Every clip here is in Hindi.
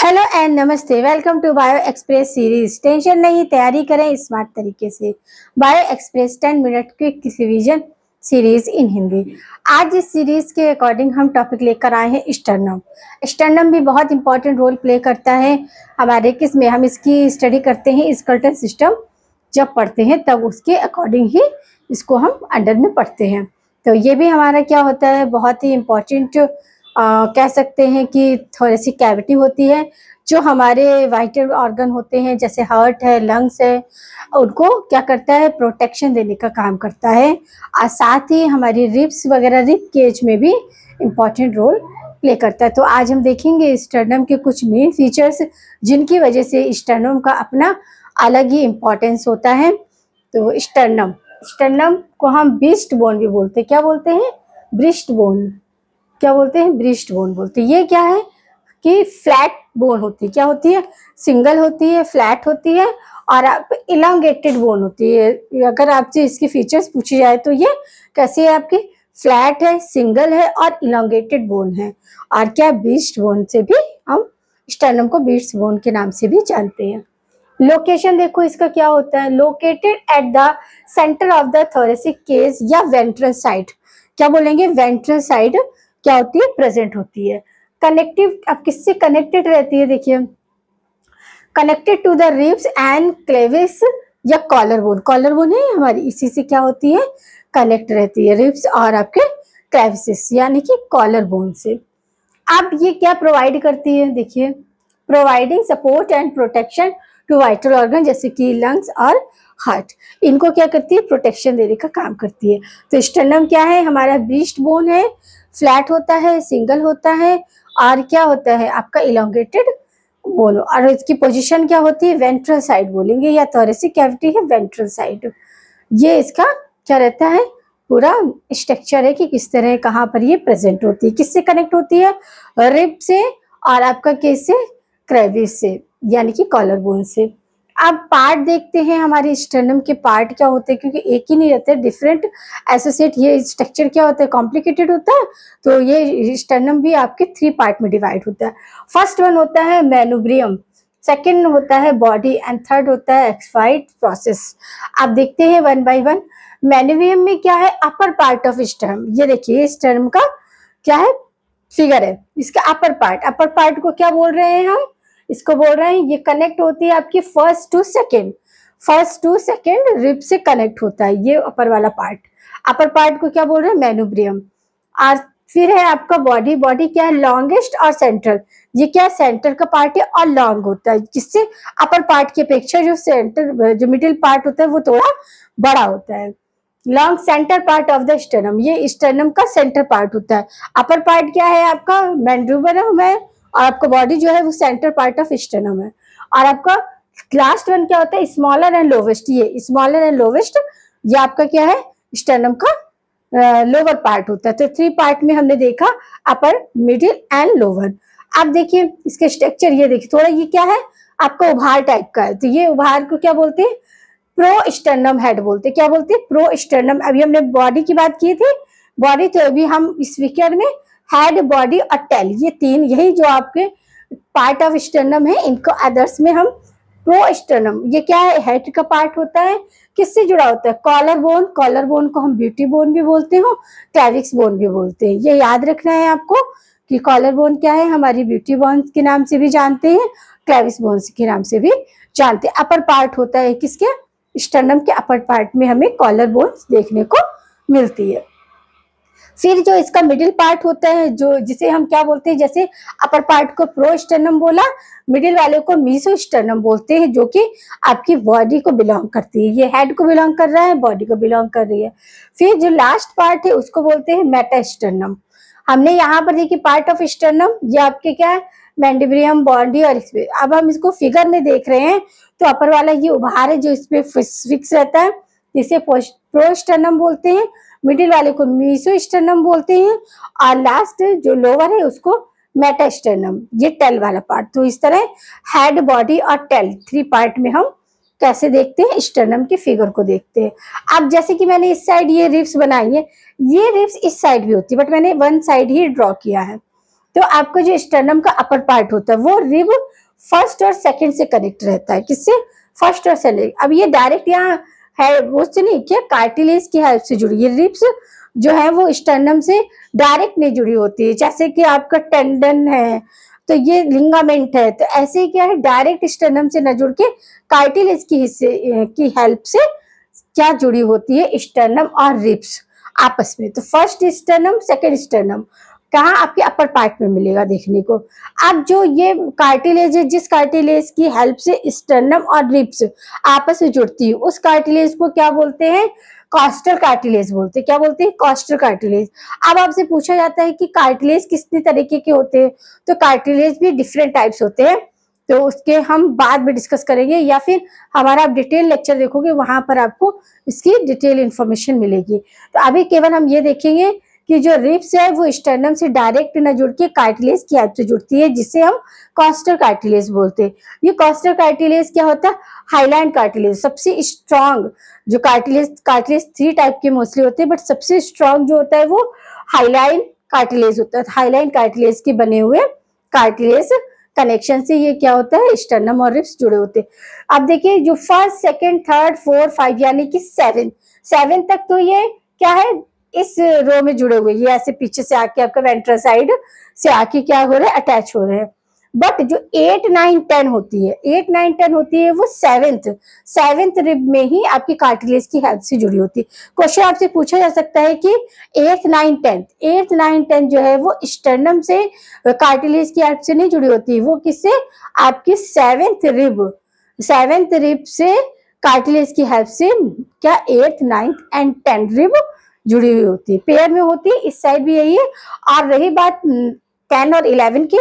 हेलो एंड नमस्ते, welcome to bio express series. Tension नहीं, तैयारी करें स्मार्ट तरीके से। Bio express 10 minute quick revision series in Hindi. आज इस सीरीज के अकॉर्डिंग हम टॉपिक लेकर आए हैं स्टर्नम। स्टर्नम भी बहुत इंपॉर्टेंट रोल प्ले करता है हमारे किस में, हम इसकी स्टडी करते हैं स्केलेटल सिस्टम जब पढ़ते हैं तब उसके अकॉर्डिंग ही इसको हम अंडर में पढ़ते हैं। तो ये भी हमारा क्या होता है, बहुत ही इम्पोर्टेंट कह सकते हैं कि थोड़ी सी कैविटी होती है जो हमारे वाइटल ऑर्गन होते हैं, जैसे हार्ट है, लंग्स है, उनको क्या करता है, प्रोटेक्शन देने का काम करता है। और साथ ही हमारी रिब्स वगैरह, रिब केज में भी इम्पॉर्टेंट रोल प्ले करता है। तो आज हम देखेंगे स्टर्नम के कुछ मेन फीचर्स जिनकी वजह से स्टर्नम का अपना अलग ही इम्पोर्टेंस होता है। तो स्टर्नम को हम ब्रीस्ट बोन भी बोलते हैं। क्या बोलते हैं? Breast bone. क्या बोलते हैं? ब्रीस्ट बोन बोलते हैं। ये क्या है कि फ्लैट बोन होती है। क्या होती है? सिंगल होती है, फ्लैट होती है और इलांगेटेड बोन होती है। अगर आपसे इसकी फीचर्स पूछी जाए तो ये कैसी है आपकी? फ्लैट है, सिंगल है और इलांगेटेड बोन है। और क्या, ब्रीस्ट बोन से भी हम स्टर्नम को ब्रीस्ट बोन के नाम से भी जानते हैं। लोकेशन देखो इसका क्या होता है, located at the centre of the thoracic cage या वेंट्रल साइड। क्या बोलेंगे? वेंट्रल साइड क्या होती है? प्रेजेंट होती है। कनेक्टिव, अब किससे कनेक्टेड रहती है? देखिए, connected to the ribs and clavicle या कॉलर बोन। कॉलर बोन है हमारी, इसी से क्या होती है, कनेक्ट रहती है, रिब्स और आपके क्लेविस यानी कि कॉलर बोन से। अब ये क्या प्रोवाइड करती है? देखिए, providing support and protection to vital organ जैसे कि लंग्स और हार्ट। इनको क्या करती है? प्रोटेक्शन देने का काम करती है। तो स्टर्नम क्या है हमारा? ब्रीस्ट बोन है, फ्लैट होता है, सिंगल होता है और क्या होता है आपका? Elongated bone. और इसकी पोजीशन क्या होती है? वेंट्रल साइड बोलेंगे या थोरेसिक कैविटी है वेंट्रल साइड। ये इसका क्या रहता है, पूरा स्ट्रक्चर है कि किस तरह कहाँ पर ये प्रेजेंट होती है, किससे कनेक्ट होती है? रिब से और आपका केस से, क्रेविस से यानी कि कॉलर बोन से। अब पार्ट देखते हैं हमारे स्टर्नम के पार्ट क्या होते हैं, क्योंकि एक ही नहीं रहते, डिफरेंट एसोसिएट। ये स्ट्रक्चर क्या होता है, कॉम्प्लिकेटेड होता है। तो ये स्टर्नम भी आपके 3 पार्ट में डिवाइड होता है। फर्स्ट वन होता है मैनुब्रियम, सेकंड होता है बॉडी एंड थर्ड होता है एक्सफाइट प्रोसेस। आप देखते हैं वन बाय वन। मैनुब्रियम में क्या है? Upper part of sternum. ये देखिए स्टर्नम का क्या है, फिगर है, इसका अपर पार्ट को क्या बोल रहे हैं हम? इसको बोल रहे हैं, ये कनेक्ट होती है आपकी फर्स्ट टू सेकेंड रिब से कनेक्ट होता है ये अपर वाला पार्ट। अपर पार्ट को क्या बोल रहे हैं? मैनुब्रियम। और फिर है आपका बॉडी क्या है? लॉन्गेस्ट और सेंट्रल। ये क्या है? सेंटर का पार्ट है और लॉन्ग होता है, जिससे अपर पार्ट की अपेक्षा जो मिडिल पार्ट होता है वो थोड़ा बड़ा होता है। Long centre part of the sternum, ये स्टर्नम का सेंटर पार्ट होता है। अपर पार्ट क्या है आपका? मैनुब्रियम है और आपका बॉडी जो है वो सेंटर पार्ट ऑफ स्टर्नम है। और आपका लास्ट वन क्या होता है? Smaller and lowest. ये स्मॉलर एंड लोवेस्ट ये आपका क्या है? स्टर्नम का लोअर पार्ट होता है। तो 3 पार्ट में हमने देखा, अपर, मिडिल एंड लोअर। अब देखिए इसके स्ट्रक्चर, ये देखिए थोड़ा, ये क्या है आपका? उभार टाइप का है। तो ये उभार को क्या बोलते हैं? प्रो स्टर्नम हेड बोलते हैं। क्या बोलते हैं? Pro sternum. अभी हमने बॉडी की बात की थी, बॉडी, तो अभी हम इस फिगर में हेड, बॉडी और टेल, ये 3, यही जो आपके पार्ट ऑफ स्टर्नम है, इनको अदर्स में हम प्रो स्टर्नम। ये क्या है? हेड का पार्ट होता है। किससे जुड़ा होता है? Collar bone. कॉलर बोन को हम ब्यूटी बोन भी बोलते हो, क्लेविक्स बोन भी बोलते हैं। ये याद रखना है आपको कि कॉलर बोन क्या है, हमारी ब्यूटी बोन के नाम से भी जानते हैं, क्लेविक्स बोन के नाम से भी जानते हैं। अपर पार्ट होता है किसके? स्टर्नम के अपर पार्ट में हमें कॉलर बोन देखने को मिलती है। फिर जो इसका मिडिल पार्ट होता है, जो जिसे हम क्या बोलते हैं, जैसे अपर पार्ट को प्रो स्टर्नम बोला, मिडिल वाले को मीसो स्टर्नम बोलते हैं, जो कि आपकी बॉडी को बिलोंग करती है। ये हेड को बिलोंग कर रहा है, बॉडी को बिलोंग कर रही है। फिर जो लास्ट पार्ट है उसको बोलते हैं मेटा स्टर्नम। हमने यहाँ पर देखिए पार्ट ऑफ स्टर्नम, ये आपके क्या है? मैंडिब्रियम, बॉडी और इसमें। अब हम इसको फिगर में देख रहे हैं तो अपर वाला ये उभार है जो इसपे फिक्स रहता है, इसे प्रो स्टर्नम बोलते हैं। मिडिल वाले को मीसो स्टर्नम बोलते हैं और लास्ट जो लोअर है उसको मेटा स्टर्नम, ये टेल वाला पार्ट। तो इस तरह हेड, बॉडी और टेल 3 पार्ट में हम कैसे देखते हैं? स्टर्नम की फिगर को देखते हैं। अब जैसे कि मैंने इस साइड ये रिब्स बनाई है, ये रिब्स इस साइड भी होती है, बट मैंने वन साइड ही ड्रॉ किया है। तो आपका जो स्टर्नम का अपर पार्ट होता है वो रिब फर्स्ट और सेकंड से कनेक्ट रहता है। किससे? फर्स्ट और सेकंड। अब ये डायरेक्ट यहाँ है वो से नहीं, क्या कार्टिलेज की हेल्प से जुड़ी। ये रिब्स जो है वो स्टर्नम से डायरेक्ट नहीं जुड़ी होती है, जैसे कि आपका टेंडन है तो ये लिंगामेंट है, तो ऐसे ही क्या है डायरेक्ट स्टर्नम से न जुड़ के कार्टिलेज की हिस्से की हेल्प से क्या जुड़ी होती है स्टर्नम और रिब्स आपस में। तो फर्स्ट स्टर्नम सेकंड स्टर्नम कहाँ? आपके अपर पार्ट में मिलेगा देखने को। अब जो ये कार्टिलेज है, जिस कार्टिलेज की हेल्प से स्टर्नम और रिब्स आपस में जुड़ती है उस कार्टिलेज को क्या बोलते हैं? कॉस्टल कार्टिलेज बोलते हैं। क्या बोलते हैं? Costal cartilage. अब आपसे पूछा जाता है कि कार्टिलेज कितने तरीके के होते हैं, तो कार्टिलेज भी डिफरेंट टाइप्स होते हैं, तो उसके हम बाद में डिस्कस करेंगे, या फिर हमारा आप डिटेल लेक्चर देखोगे वहां पर आपको इसकी डिटेल इंफॉर्मेशन मिलेगी। तो अभी केवल हम ये देखेंगे कि जो रिब्स है वो स्टर्नम से डायरेक्ट न जुड़ के कार्टिलेज की हेल्प से जुड़ती है, जिसे हम कॉस्टल कार्टिलेज बोलते हैं। ये कॉस्टल कार्टिलेज क्या होता है? हाइलाइन कार्टिलेज, सबसे स्ट्रॉन्ग जो कार्टिलेज 3 टाइप के मोस्टली होते हैं, बट सबसे स्ट्रॉन्ग जो होता है वो हाइलाइन कार्टिलेज होता है। हाइलाइन कार्टिलेज के बने हुए कार्टिलेज कनेक्शन से ये क्या होता है? स्टर्नम और रिब्स जुड़े होते हैं। अब देखिए जो फर्स्ट सेकंड थर्ड फोर्थ 5 यानी कि 7 तक तो ये क्या है इस रो में जुड़े हुए, ये ऐसे पीछे से आके आपका वेंट्रल साइड से आके क्या हो रहे हैं? अटैच हो रहे हैं। बट जो 8 9 10 होती है, 8 9 10 होती है वो सेवेंथ रिब में ही आपकी कार्टिलेज की हेल्प से जुड़ी होती है। क्वेश्चन आपसे पूछा जा सकता है कि 8 9 10 जो है वो स्टर्नम से कार्टिलेज की हेल्प से नहीं जुड़ी होती, वो किससे? आपकी सेवेंथ रिब से कार्टिलेज की हेल्प से क्या 8 9 एंड 10 रिब जुड़ी हुई होती है, पेयर में होती है। इस साइड भी यही है। और रही बात 10 और 11 की,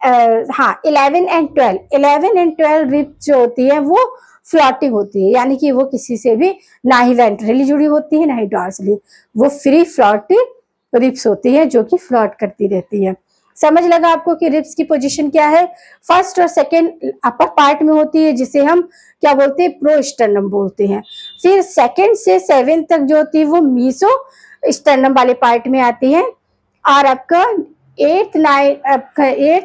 हाँ 11 एंड 12 रिब जो होती है वो फ्लोटिंग होती है, यानी कि वो किसी से भी ना ही वेंट्रली जुड़ी होती है ना ही डॉर्सली, वो फ्री फ्लोटिंग रिब्स होती है जो कि फ्लोट करती रहती है। समझ लगा आपको कि रिब्स की पोजीशन क्या है? फर्स्ट और सेकंड अपर पार्ट में होती है, जिसे हम क्या बोलते हैं? प्रोस्टर्नम बोलते हैं। फिर सेकंड से 7 तक जो होती है वो मीसो स्टर्नम वाले पार्ट में आती है, और आपका 8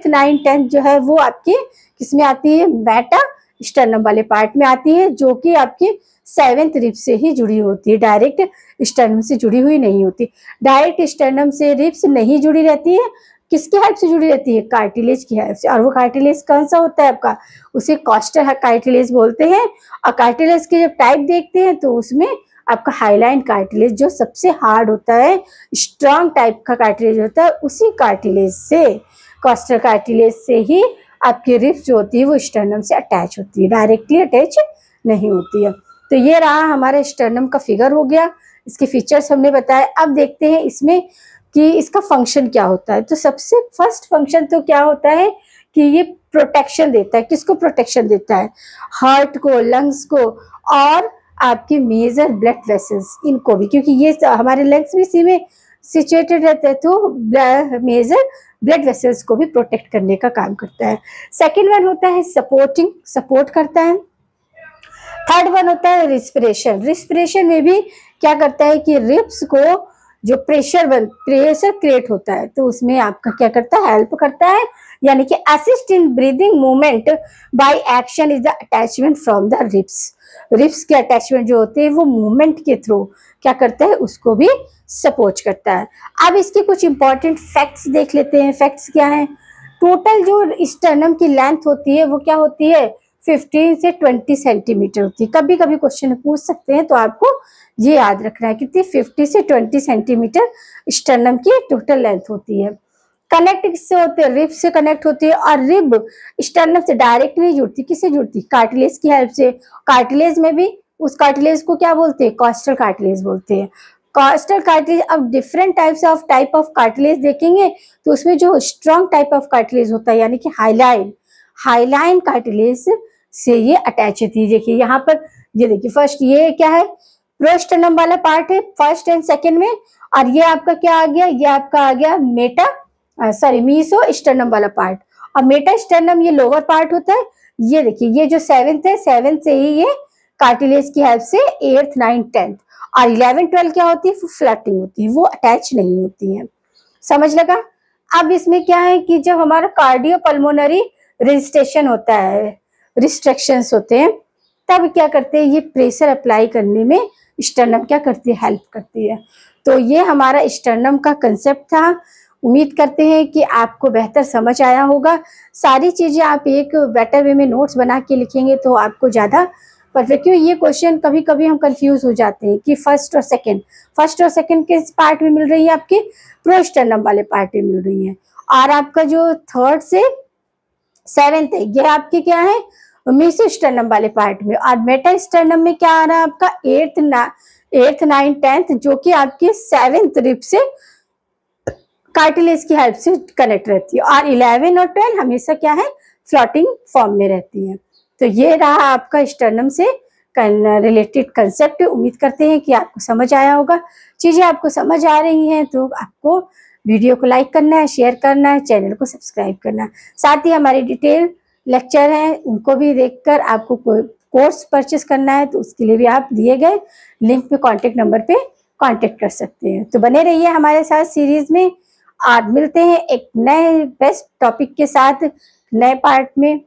9 10 जो है वो आपकी किसमें आती है? मेटा स्टर्नम वाले पार्ट में आती है, जो कि आपकी 7th रिब से ही जुड़ी होती है, डायरेक्ट स्टर्नम से जुड़ी हुई नहीं होती। डायरेक्ट स्टर्नम से रिब्स नहीं जुड़ी रहती है, किसकी हेल्प से जुड़ी रहती है? कार्टिलेज की हेल्प से। और वो कार्टिलेज कौन सा होता है आपका? उसे कॉस्टल कार्टिलेज बोलते हैं। और कार्टिलेज के जब टाइप देखते हैं तो उसमें आपका हाइलाइन कार्टिलेज जो सबसे हार्ड होता है, स्ट्रॉन्ग टाइप का कार्टिलेज होता है, उसी कार्टिलेज से, कॉस्टल कार्टिलेज से ही आपकी रिब्स जो होती है वो स्टर्नम से अटैच होती है, डायरेक्टली अटैच नहीं होती है। तो ये रहा हमारा स्टर्नम का फिगर हो गया, इसके फीचर्स हमने बताया। अब देखते हैं इसमें कि इसका फंक्शन क्या होता है। तो सबसे फर्स्ट फंक्शन तो क्या होता है कि ये प्रोटेक्शन देता है। किसको प्रोटेक्शन देता है? हार्ट को, लंग्स को, और आपके मेजर ब्लड वेसल्स, इनको भी, क्योंकि ये हमारे लंग्स भी इसी में सिचुएटेड रहते हैं, तो मेजर ब्लड वेसल्स को भी प्रोटेक्ट करने का काम करता है। सेकेंड वन होता है सपोर्ट करता है। थर्ड वन होता है रिस्पिरेशन में भी क्या करता है कि रिब्स को जो प्रेशर क्रिएट होता है तो उसमें आपका क्या करता है? हेल्प करता है, यानी कि assist in breathing movement by action is the attachment from the ribs के अटैचमेंट जो होते हैं वो मूवमेंट के थ्रू क्या करता है? उसको भी सपोर्ट करता है। अब इसके कुछ इंपॉर्टेंट फैक्ट्स देख लेते हैं। फैक्ट्स क्या है? टोटल जो स्टर्नम की लेंथ होती है वो क्या होती है? 15 से 20 सेंटीमीटर होती है। कभी कभी क्वेश्चन पूछ सकते हैं, तो आपको ये याद रखना है कितनी 50 से 20 सेंटीमीटर स्टर्नम की टोटल लेंथ होती है। कनेक्ट किससे होते हैं? रिब से कनेक्ट होती है, और रिब स्टर्नम से डायरेक्ट नहीं जुड़ती, किससे जुड़ती? कार्टिलेज की हेल्प से। कार्टिलेज में भी उस कार्टिलेज को क्या बोलते हैं? कॉस्टल कार्टिलेज बोलते हैं। कॉस्टल कार्टिलेज, अब डिफरेंट टाइप ऑफ कार्टिलेज देखेंगे तो उसमें जो स्ट्रॉन्ग टाइप ऑफ कार्टिलेज होता है, यानी कि हाइलाइन कार्टिलेज से ये अटैच होती है। देखिए यहाँ पर, ये देखिए फर्स्ट ये क्या है? प्रोस्टर्नम वाला पार्ट है फर्स्ट एंड सेकंड में, और ये आपका क्या आ गया? ये आपका आ गया मीसो स्टर्नम वाला पार्ट, और मेटा स्टर्नम ये लोअर पार्ट होता है। ये देखिए ये जो 7th है, 7th से ही ये कार्टिलेज की हेल्प से 8th 9th 10th, और 11 12 क्या होती है? फ्लैटिंग होती है, वो अटैच नहीं होती है। समझ लगा? अब इसमें क्या है कि जब हमारा कार्डियोपल्मोनरी रजिस्ट्रेशन होता है, रिस्ट्रिक्शंस होते हैं, तब क्या करते हैं, ये प्रेशर अप्लाई करने में स्टर्नम क्या करती है, हेल्प करती है। तो ये हमारा स्टर्नम का कंसेप्ट था। उम्मीद करते हैं कि आपको बेहतर समझ आया होगा। सारी चीजें आप एक बेटर वे में नोट्स बना के लिखेंगे तो आपको ज्यादा परफेक्ट, क्यों ये क्वेश्चन कभी कभी हम कंफ्यूज हो जाते हैं कि फर्स्ट और सेकंड के पार्ट में मिल रही है, आपके प्रोस्टर्नम वाले पार्ट में मिल रही है, और आपका जो थर्ड से सेवेंथ है ये आपके क्या है, मेसोस्टर्नम वाले पार्ट में, और मेटास्टर्नम में क्या आ रहा है आपका एट्थ नाइन टेंथ, जो कि आपके सेवेंथ रिब से कार्टिलेज की हेल्प से कनेक्ट रहती है, और 11 और 12 हमेशा क्या है, फ्लोटिंग फॉर्म में रहती है। तो ये रहा आपका स्टर्नम से रिलेटेड कंसेप्ट। उम्मीद करते हैं कि आपको समझ आया होगा। चीजें आपको समझ आ रही हैं तो आपको वीडियो को लाइक करना है, शेयर करना है, चैनल को सब्सक्राइब करना है। साथ ही हमारी डिटेल लेक्चर हैं, उनको भी देखकर आपको कोई कोर्स परचेस करना है तो उसके लिए भी आप दिए गए लिंक पे कॉन्टेक्ट नंबर पे कॉन्टेक्ट कर सकते हैं। तो बने रहिए हमारे साथ सीरीज में, और मिलते हैं एक नए बेस्ट टॉपिक के साथ नए पार्ट में।